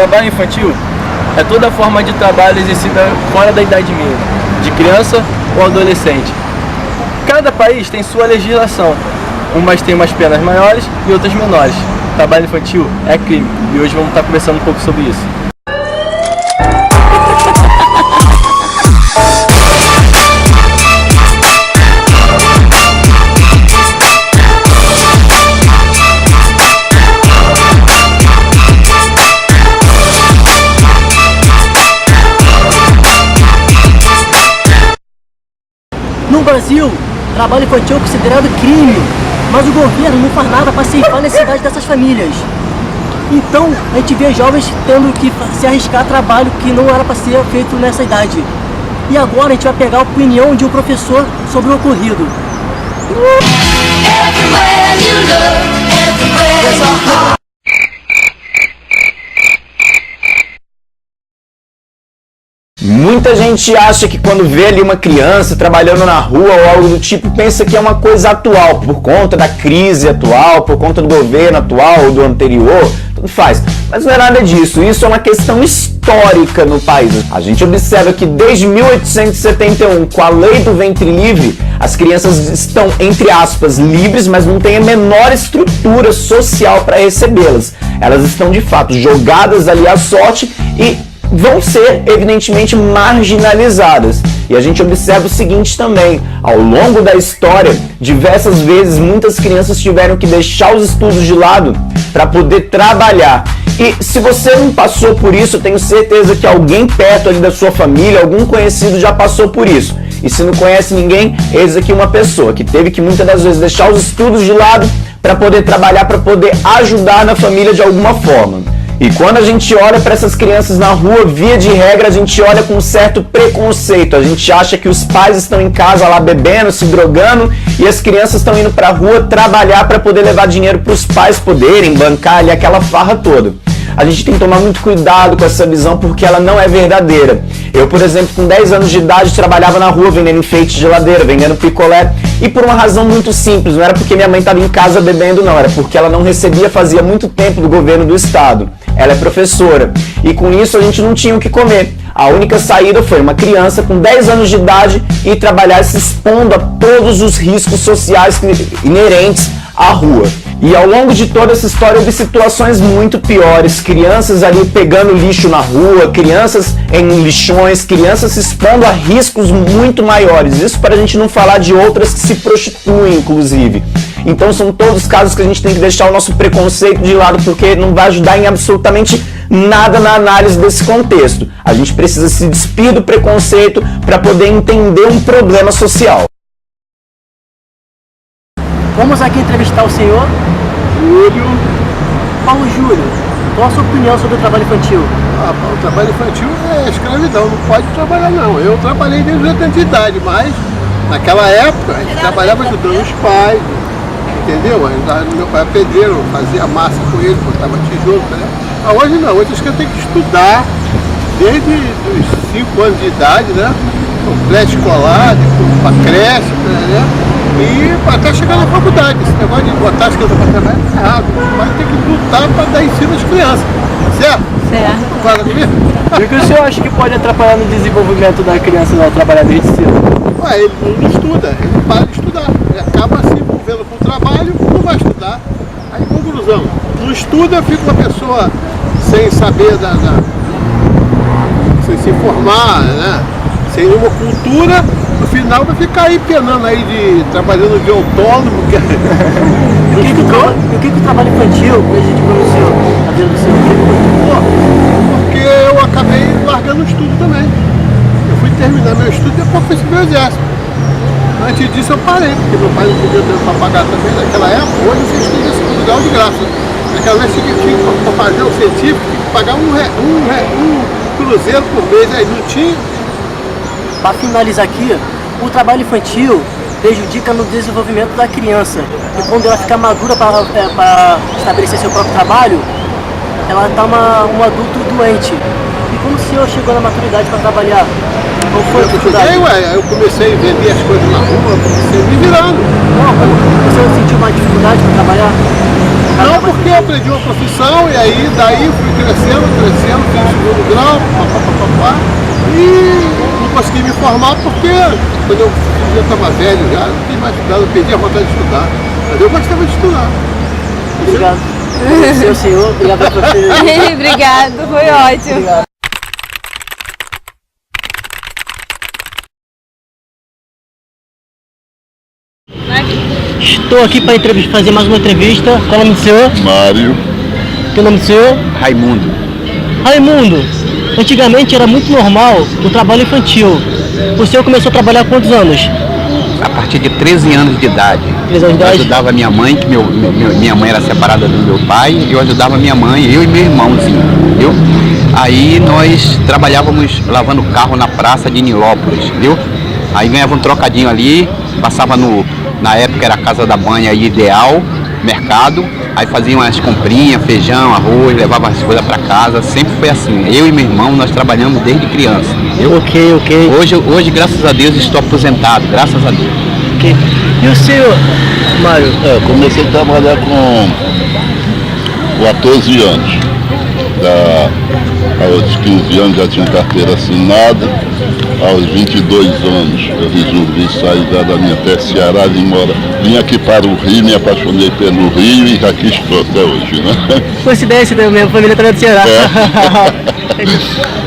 Trabalho infantil é toda forma de trabalho exercida fora da idade mínima, de criança ou adolescente. Cada país tem sua legislação, umas têm umas penas maiores e outras menores. Trabalho infantil é crime e hoje vamos estar conversando um pouco sobre isso. No Brasil, trabalho infantil é considerado crime, mas o governo não faz nada para ceifar a necessidade dessas famílias. Então, a gente vê jovens tendo que se arriscar a trabalho que não era para ser feito nessa idade. E agora a gente vai pegar a opinião de um professor sobre o ocorrido. Muita gente acha que quando vê ali uma criança trabalhando na rua ou algo do tipo, pensa que é uma coisa atual, por conta da crise atual, por conta do governo atual ou do anterior, tudo faz. Mas não é nada disso, isso é uma questão histórica no país. A gente observa que desde 1871, com a lei do ventre livre, as crianças estão, entre aspas, livres, mas não têm a menor estrutura social para recebê-las. Elas estão, de fato, jogadas ali à sorte e vão ser, evidentemente, marginalizadas. E a gente observa o seguinte também, ao longo da história, diversas vezes muitas crianças tiveram que deixar os estudos de lado para poder trabalhar. E se você não passou por isso, eu tenho certeza que alguém perto ali da sua família, algum conhecido já passou por isso. E se não conhece ninguém, eis aqui uma pessoa que teve que muitas das vezes deixar os estudos de lado para poder trabalhar, para poder ajudar na família de alguma forma. E quando a gente olha para essas crianças na rua, via de regra, a gente olha com um certo preconceito. A gente acha que os pais estão em casa lá bebendo, se drogando, e as crianças estão indo para a rua trabalhar para poder levar dinheiro para os pais poderem bancar ali aquela farra toda. A gente tem que tomar muito cuidado com essa visão porque ela não é verdadeira. Eu, por exemplo, com 10 anos de idade, trabalhava na rua vendendo enfeite de geladeira, vendendo picolé, e por uma razão muito simples, não era porque minha mãe estava em casa bebendo, não, era porque ela não recebia fazia muito tempo do governo do estado. Ela é professora, e com isso a gente não tinha o que comer. A única saída foi uma criança com 10 anos de idade ir trabalhar se expondo a todos os riscos sociais inerentes à rua. E ao longo de toda essa história eu vi situações muito piores, crianças ali pegando lixo na rua, crianças em lixões, crianças se expondo a riscos muito maiores. Isso para a gente não falar de outras que se prostituem, inclusive. Então são todos casos que a gente tem que deixar o nosso preconceito de lado, porque não vai ajudar em absolutamente nada na análise desse contexto. A gente precisa se despir do preconceito para poder entender um problema social. Vamos aqui entrevistar o senhor Júlio. Paulo Júlio. Qual a sua opinião sobre o trabalho infantil? O trabalho infantil é escravidão, não pode trabalhar não. Eu trabalhei desde os 80 de idade, mas naquela época a gente trabalhava ajudando os pais, entendeu? Meu pai era pedreiro, fazia massa com ele, botava tijolo, né? Hoje não, hoje os caras têm que estudar desde os 5 anos de idade, né? Pré-escolar, para creche, né? E até chegar na faculdade. Esse negócio de botar as crianças para trabalhar é errado. Mas tem que lutar para dar ensino às crianças. Certo? Certo. Concorda comigo? E o que o senhor acha que pode atrapalhar no desenvolvimento da criança ao trabalhar desde cedo? Ele não estuda, ele não para de estudar. Ele acaba se envolvendo com o trabalho, não vai estudar. Aí, conclusão, não estuda, fica uma pessoa sem saber, sem se informar, né? Sem nenhuma cultura. No final vai ficar aí penando aí, trabalhando de autônomo. O que o trabalho infantil prejudicou no senhor? A vida do senhor? Porque eu acabei largando o estudo também. Eu fui terminar meu estudo e depois fui subir o exército. Antes disso eu parei, porque meu pai não podia ter para pagar também naquela época. Hoje você estuda esse lugar de graça. Naquela vez tinha para fazer o científico, tinha que pagar um cruzeiro por mês, aí não tinha. Para finalizar aqui, o trabalho infantil prejudica no desenvolvimento da criança. E quando ela ficar madura para estabelecer seu próprio trabalho, ela está um adulto doente. E como o senhor chegou na maturidade para trabalhar? Qual foi a dificuldade? Eu comecei a vender as coisas na rua, comecei me virando. Não, você não sentiu uma dificuldade para trabalhar? mercado? Não, porque eu aprendi uma profissão e aí daí fui crescendo, fiz segundo grau, papapá, e não consegui me formar porque quando eu já estava velho já, não tinha mais estudado, eu perdi a vontade de estudar. Mas eu gostava de estudar. Obrigado. Seu senhor, obrigado pela sua Obrigado, foi ótimo. Obrigado. Estou aqui para fazer mais uma entrevista. Qual é o nome do senhor? Mário. Qual é o nome do senhor? Raimundo. Raimundo, antigamente era muito normal o trabalho infantil. O senhor começou a trabalhar há quantos anos? A partir de 13 anos de idade. 13 anos de Eu idade? ajudava minha mãe, que minha mãe era separada do meu pai, e eu ajudava minha mãe, eu e meu irmãozinho, viu? Aí nós trabalhávamos lavando carro na praça de Nilópolis, viu? Aí ganhava um trocadinho ali, passava na época era a Casa da Banha Ideal, mercado, aí fazia umas comprinhas, feijão, arroz, levava as coisas para casa, sempre foi assim. Eu e meu irmão, nós trabalhamos desde criança, viu? Ok. Hoje, graças a Deus, estou aposentado, graças a Deus. Ok. E o senhor, Mário? Eu comecei a trabalhar com 14 anos. Aos 15 anos já tinha carteira assinada. Aos 22 anos eu resolvi sair da minha terra, Ceará, vim aqui para o Rio, me apaixonei pelo Rio e aqui estou até hoje, né? Coincidência, minha família também é do Ceará.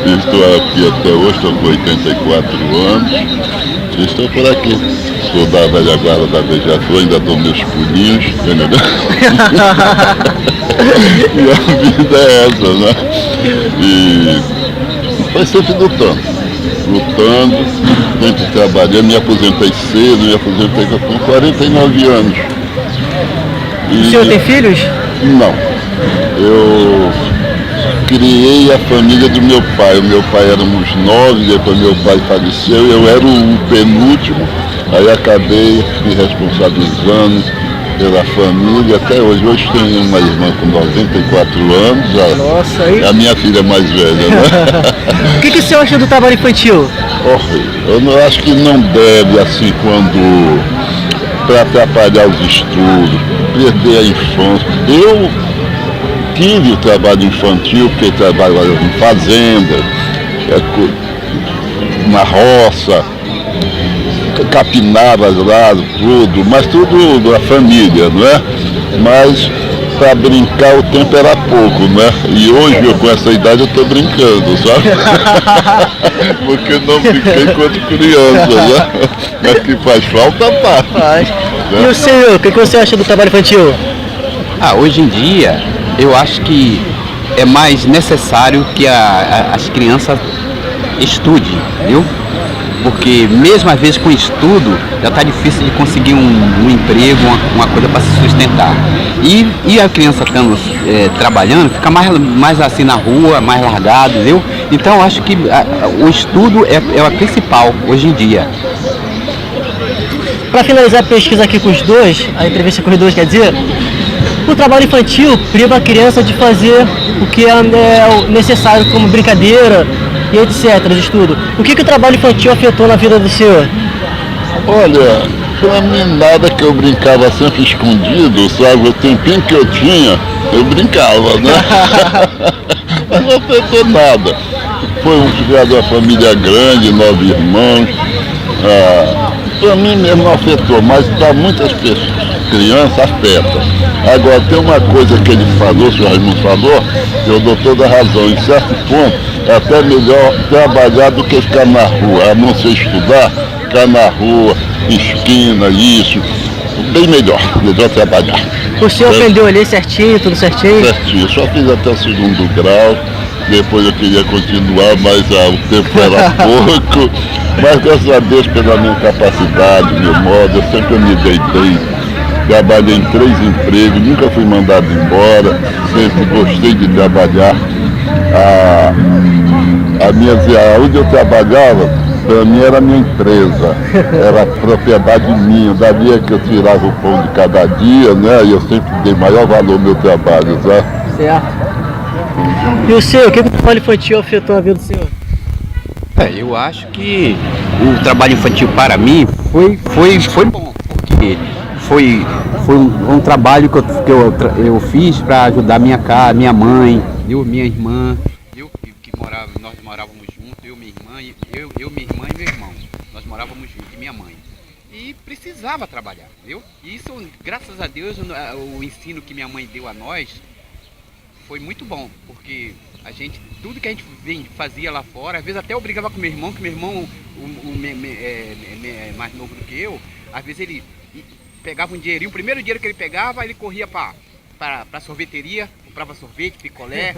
Estou aqui até hoje, estou com 84 anos e estou por aqui. Sou da velha guarda da Beija-Flor, ainda dou meus pulinhos, entendeu? E a vida é essa, né? E foi sempre lutando, sempre trabalhando, me aposentei cedo, me aposentei com 49 anos. O senhor tem filhos? Não. Eu criei a família do meu pai. O meu pai éramos 9, depois meu pai faleceu, eu era o penúltimo, aí acabei me responsabilizando pela família até hoje. Hoje tenho uma irmã com 94 anos, Nossa, aí. a minha filha mais velha, né? O que o senhor acha do trabalho infantil? Eu não acho que não deve, assim, quando para atrapalhar os estudos, perder a infância. Eu tive o trabalho infantil, porque trabalhava em fazenda, na roça, capinava lá, tudo, mas tudo da família, não é? Mas para brincar o tempo era pouco, né? E hoje eu com essa idade eu estou brincando, sabe? Porque não brinquei enquanto criança, né? Mas que faz falta, faz. E o senhor, o que você acha do trabalho infantil? Hoje em dia, eu acho que é mais necessário que as crianças estudem, viu? Porque mesmo às vezes com estudo, já está difícil de conseguir um emprego, uma coisa para se sustentar. E a criança estando trabalhando, fica mais assim na rua, mais largado, viu? Então eu acho que o estudo é a principal hoje em dia. Para finalizar a pesquisa aqui com os dois, a entrevista com os dois, quer dizer, o trabalho infantil priva a criança de fazer o que é necessário, como brincadeira e etc, de estudo. O que o trabalho infantil afetou na vida do senhor? Olha, pra mim nada, que eu brincava sempre escondido, sabe? O tempinho que eu tinha, eu brincava, né? Mas não afetou nada. Foi criado uma família grande, 9 irmãos. Pra mim mesmo não afetou, mas para muitas pessoas, crianças, afeta. Agora, tem uma coisa que ele falou, o senhor Raimundo falou, eu dou toda a razão. Em certo ponto, é até melhor trabalhar do que ficar na rua. A não ser estudar, ficar na rua, esquina, isso. Bem melhor trabalhar. O senhor aprendeu a ler certinho, tudo certinho? Certinho, só fiz até o 2º grau. Depois eu queria continuar, mas o tempo era pouco. Mas graças a Deus pela minha capacidade, meu modo, eu sempre me dei bem. Trabalhei em 3 empregos, nunca fui mandado embora, sempre gostei de trabalhar. Onde eu trabalhava, para mim era a minha empresa, era propriedade minha, dali é que eu tirava o pão de cada dia, né? E eu sempre dei maior valor ao meu trabalho, sabe? Certo. E o senhor, o que o trabalho infantil afetou a vida do senhor? Eu acho que o trabalho infantil para mim foi bom, porque foi um trabalho que eu fiz para ajudar minha mãe, minha irmã, nós morávamos juntos, minha irmã e meu irmão. Nós morávamos juntos, e minha mãe. E precisava trabalhar, viu? E isso, graças a Deus, o ensino que minha mãe deu a nós foi muito bom, porque tudo que a gente fazia lá fora, às vezes até eu brigava com meu irmão, que meu irmão é mais novo do que eu, às vezes ele pegava um dinheirinho, o primeiro dinheiro que ele pegava, ele corria para a sorveteria, comprava sorvete, picolé.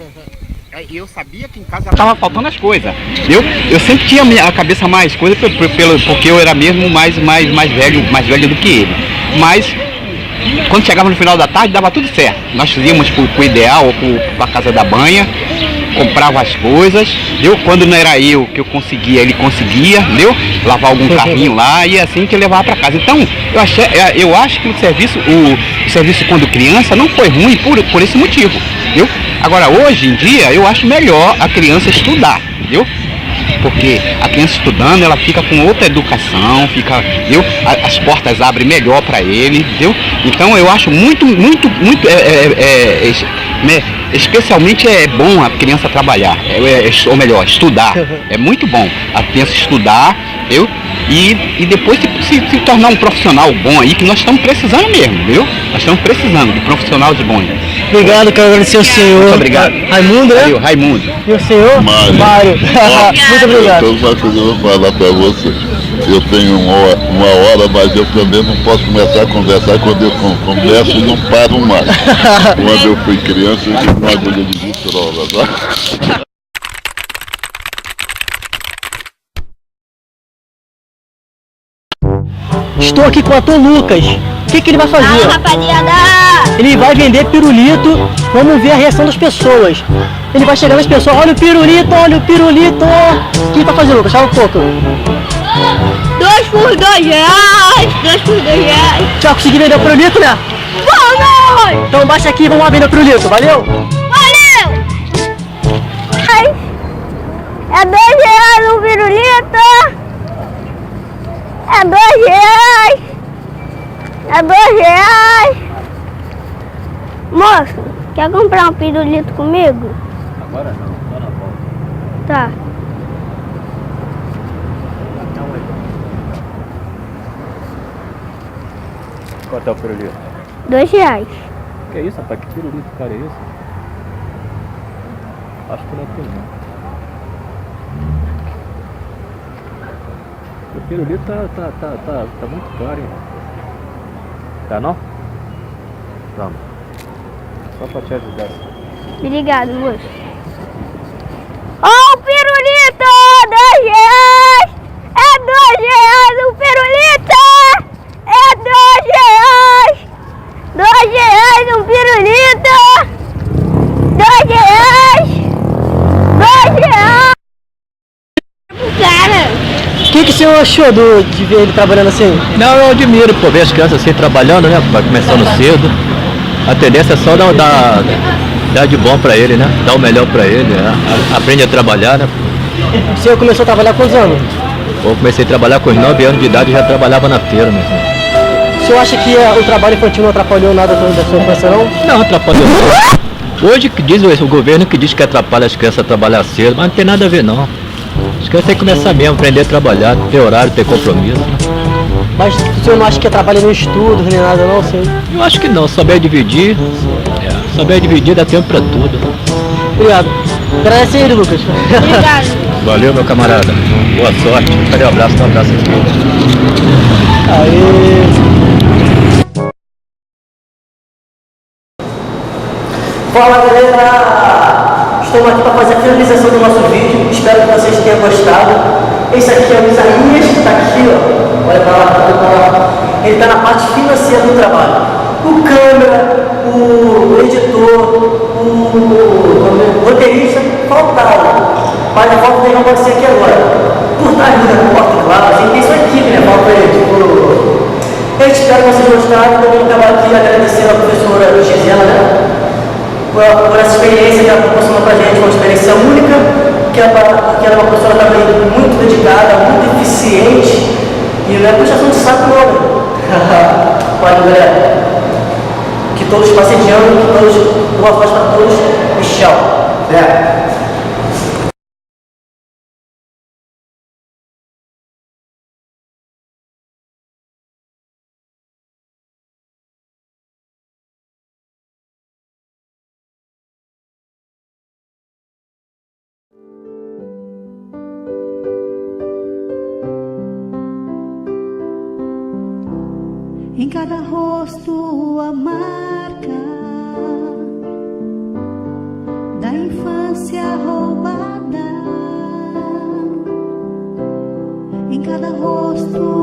E eu sabia que em casa estava faltando as coisas. Eu sempre tinha a cabeça mais coisa porque eu era mesmo mais velho do que ele. Mas quando chegava no final da tarde dava tudo certo. Nós íamos pro ideal ou pra casa da banha, comprava as coisas, quando não era eu que eu conseguia, ele conseguia, lavar algum carrinho lá e assim que eu levava para casa. Então eu acho que o serviço quando criança não foi ruim por esse motivo, Agora hoje em dia eu acho melhor a criança estudar, Porque a criança estudando, ela fica com outra educação, as portas abrem melhor para ele, Então eu acho especialmente é bom a criança trabalhar, ou melhor, estudar. É muito bom a criança estudar, e depois se tornar um profissional bom aí, que nós estamos precisando mesmo, Nós estamos precisando de profissionais bons. Obrigado, quero agradecer ao senhor. Muito obrigado. Raimundo, né? Valeu, Raimundo. E o senhor? Mário. Muito obrigado. Então, eu vou falar para você. Eu tenho uma hora, mas eu também não posso começar a conversar. Quando eu converso, não paro mais. Quando eu fui criança, eu tive uma agulha de vitrola, tá? Estou aqui com o ator Lucas. O que ele vai fazer? Rapaziada! Ele vai vender pirulito. Vamos ver a reação das pessoas. Ele vai chegar nas pessoas. Olha o pirulito, olha o pirulito. O que ele vai fazer, Lucas? Fala um pouco. 2 por R$2. 2 por R$2. Já consegui vender o pirulito, né? Vamos! Então baixa aqui e vamos lá vender o pirulito. Valeu? Valeu! É R$2 um pirulito. É R$2. É R$2. Moço, quer comprar um pirulito comigo? Agora não, só na volta. Tá. Quanto é o pirulito? R$2. Que isso, rapaz? Que pirulito, cara, é isso? Acho que não é tudo, não. O pirulito tá muito caro, hein? Tá não? Vamos. Só pra te ajudar. Obrigado, moço. Ó, o pirulito! R$2! É R$2 o pirulito! É R$2! R$2 um pirulito! R$2! R$2! Cara! O que o senhor achou de ver ele trabalhando assim? Não, eu admiro, pô, ver as crianças assim trabalhando, né? Vai começando cedo. A tendência é só dar de bom pra ele, né? Dar o melhor pra ele, né? Aprende a trabalhar, né? O senhor começou a trabalhar há quantos anos? Eu comecei a trabalhar com os 9 anos de idade e já trabalhava na feira mesmo. O senhor acha que o trabalho infantil não atrapalhou nada da sua infância, não? Não, atrapalhou não. Hoje que diz o governo que diz que atrapalha as crianças a trabalhar cedo, mas não tem nada a ver não. As crianças têm que começar mesmo, aprender a trabalhar, ter horário, ter compromisso. Mas o senhor não acha que atrapalha no estudo, nem nada não, senhor? Eu acho que não, souber dividir, dá tempo pra tudo. Obrigado. Agradece ele, Lucas. Obrigado. Valeu, meu camarada. Boa sorte. Cadê o abraço? Dá um abraço aqui. Aê. Fala, galera! Estamos aqui para fazer a finalização do nosso vídeo. Espero que vocês tenham gostado. Esse aqui é o Isaías, que está aqui, ó. Olha para lá. Ele está na parte financeira do trabalho. O câmera, o editor, o roteirista faltaram. Mas a foto dele não pode ser aqui agora. Por trás da porta, claro, a gente tem sua equipe, né? Falta eu espero que vocês gostaram. Também estava aqui agradecendo a professora Gisela, né? Por essa experiência que ela proporcionou pra gente, uma experiência única, que ela é uma professora também muito dedicada, muito eficiente, e não é puxação de saco não, né? Valeu, galera. Que todos passem de ano, que todos, boa sorte para todos e tchau. Em cada rosto a marca da infância roubada, em cada rosto